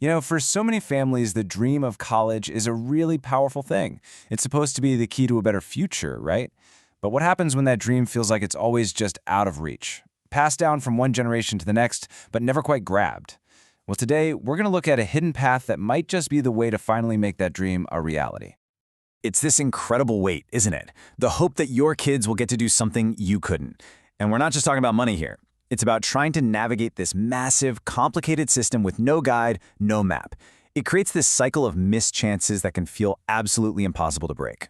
For so many families, the dream of college is a really powerful thing. It's supposed to be the key to a better future, right? But what happens when that dream feels like it's always just out of reach? Passed down from one generation to the next, but never quite grabbed. Well, today, we're going to look at a hidden path that might just be the way to finally make that dream a reality. It's this incredible weight, isn't it? The hope that your kids will get to do something you couldn't. And we're not just talking about money here. It's about trying to navigate this massive, complicated system with no guide, no map. It creates this cycle of missed chances that can feel absolutely impossible to break.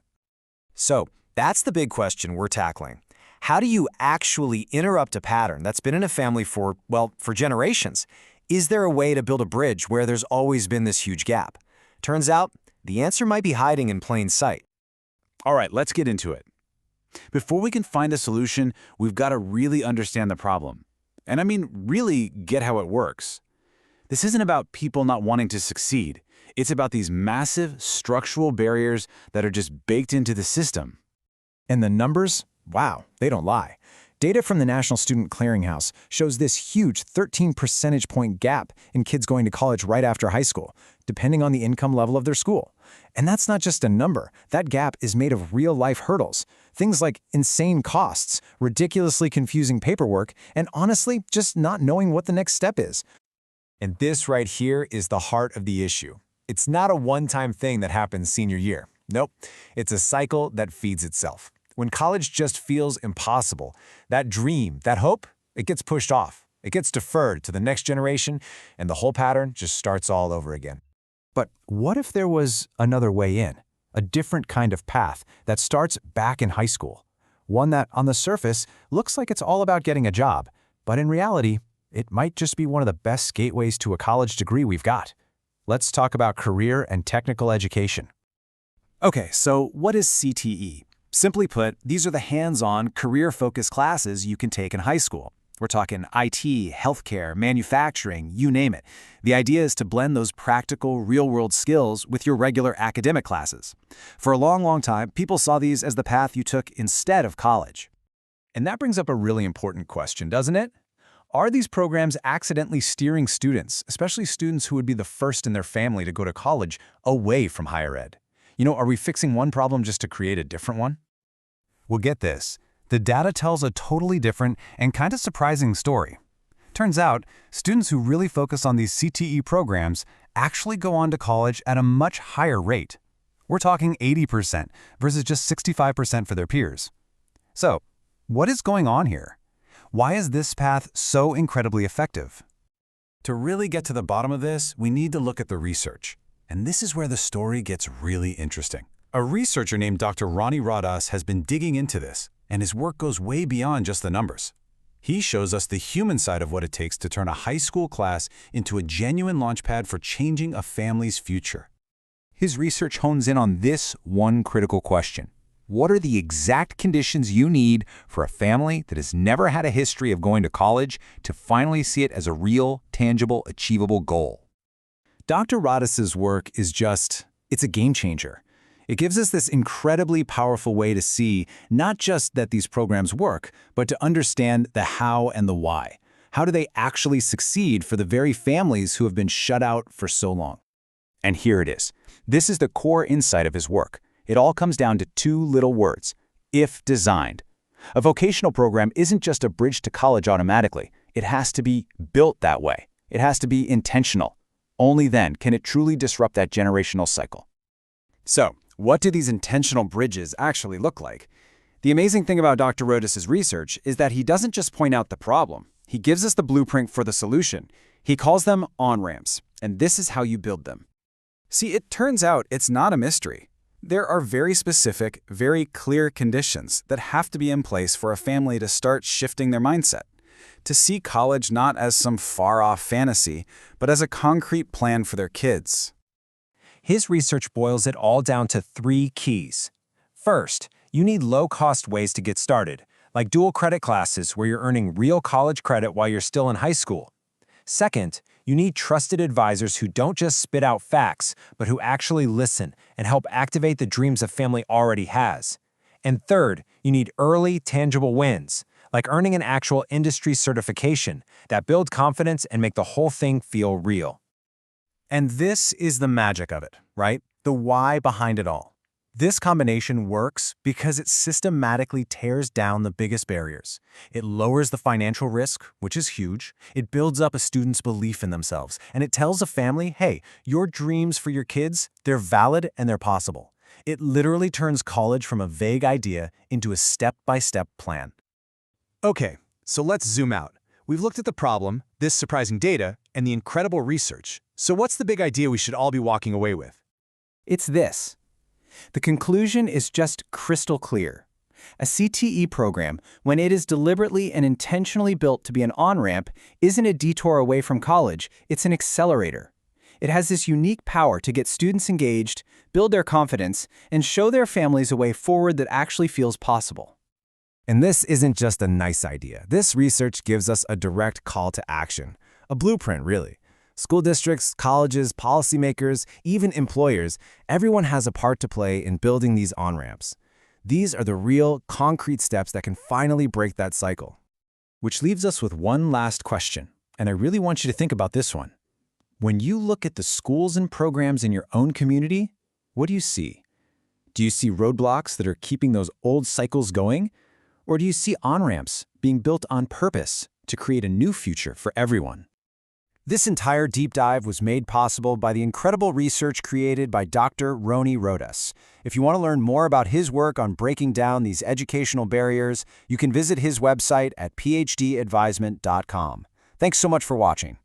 So, that's the big question we're tackling. How do you actually interrupt a pattern that's been in a family for generations? Is there a way to build a bridge where there's always been this huge gap? Turns out, the answer might be hiding in plain sight. All right, let's get into it. Before we can find a solution, we've got to really understand the problem. And I mean, really get how it works. This isn't about people not wanting to succeed. It's about these massive structural barriers that are just baked into the system. And the numbers? Wow, they don't lie. Data from the National Student Clearinghouse shows this huge 13 percentage point gap in kids going to college right after high school, depending on the income level of their school. And that's not just a number. That gap is made of real-life hurdles. Things like insane costs, ridiculously confusing paperwork, and honestly, just not knowing what the next step is. And this right here is the heart of the issue. It's not a one-time thing that happens senior year. Nope, it's a cycle that feeds itself. When college just feels impossible, that dream, that hope, it gets pushed off. It gets deferred to the next generation, and the whole pattern just starts all over again. But what if there was another way in? A different kind of path that starts back in high school? One that, on the surface, looks like it's all about getting a job, but in reality, it might just be one of the best gateways to a college degree we've got. Let's talk about career and technical education. Okay, so what is CTE? Simply put, these are the hands-on, career-focused classes you can take in high school. We're talking IT, healthcare, manufacturing, you name it. The idea is to blend those practical, real-world skills with your regular academic classes. For a long, long time, people saw these as the path you took instead of college. And that brings up a really important question, doesn't it? Are these programs accidentally steering students, especially students who would be the first in their family to go to college, away from higher ed? Are we fixing one problem just to create a different one? Well, get this. The data tells a totally different and kind of surprising story. Turns out, students who really focus on these CTE programs actually go on to college at a much higher rate. We're talking 80% versus just 65% for their peers. So, what is going on here? Why is this path so incredibly effective? To really get to the bottom of this, we need to look at the research. And this is where the story gets really interesting. A researcher named Dr. Rodas has been digging into this, and his work goes way beyond just the numbers. He shows us the human side of what it takes to turn a high school class into a genuine launchpad for changing a family's future. His research hones in on this one critical question. What are the exact conditions you need for a family that has never had a history of going to college to finally see it as a real, tangible, achievable goal? Dr. Rodas's work is it's a game changer. It gives us this incredibly powerful way to see not just that these programs work, but to understand the how and the why. How do they actually succeed for the very families who have been shut out for so long? And here it is. This is the core insight of his work. It all comes down to two little words: if designed. A vocational program isn't just a bridge to college automatically. It has to be built that way. It has to be intentional. Only then can it truly disrupt that generational cycle. So, what do these intentional bridges actually look like? The amazing thing about Dr. Rodas's research is that he doesn't just point out the problem. He gives us the blueprint for the solution. He calls them on-ramps, and this is how you build them. See, it turns out it's not a mystery. There are very specific, very clear conditions that have to be in place for a family to start shifting their mindset, to see college not as some far-off fantasy, but as a concrete plan for their kids. His research boils it all down to 3 keys. First, you need low-cost ways to get started, like dual credit classes where you're earning real college credit while you're still in high school. Second, you need trusted advisors who don't just spit out facts, but who actually listen and help activate the dreams a family already has. And third, you need early, tangible wins, like earning an actual industry certification that build confidence and make the whole thing feel real. And this is the magic of it, right? The why behind it all. This combination works because it systematically tears down the biggest barriers. It lowers the financial risk, which is huge. It builds up a student's belief in themselves. And it tells a family, hey, your dreams for your kids, they're valid and they're possible. It literally turns college from a vague idea into a step-by-step plan. Okay, so let's zoom out. We've looked at the problem, this surprising data, and the incredible research. So what's the big idea we should all be walking away with? It's this. The conclusion is just crystal clear. A CTE program, when it is deliberately and intentionally built to be an on-ramp, isn't a detour away from college, it's an accelerator. It has this unique power to get students engaged, build their confidence, and show their families a way forward that actually feels possible. And this isn't just a nice idea. This research gives us a direct call to action, a blueprint, really. School districts, colleges, policymakers, even employers, everyone has a part to play in building these on-ramps. These are the real, concrete steps that can finally break that cycle. Which leaves us with one last question, and I really want you to think about this one. When you look at the schools and programs in your own community, what do you see? Do you see roadblocks that are keeping those old cycles going? Or do you see on-ramps being built on purpose to create a new future for everyone? This entire deep dive was made possible by the incredible research created by Dr. Rony Rodas. If you want to learn more about his work on breaking down these educational barriers, you can visit his website at PhDadvisement.com. Thanks so much for watching.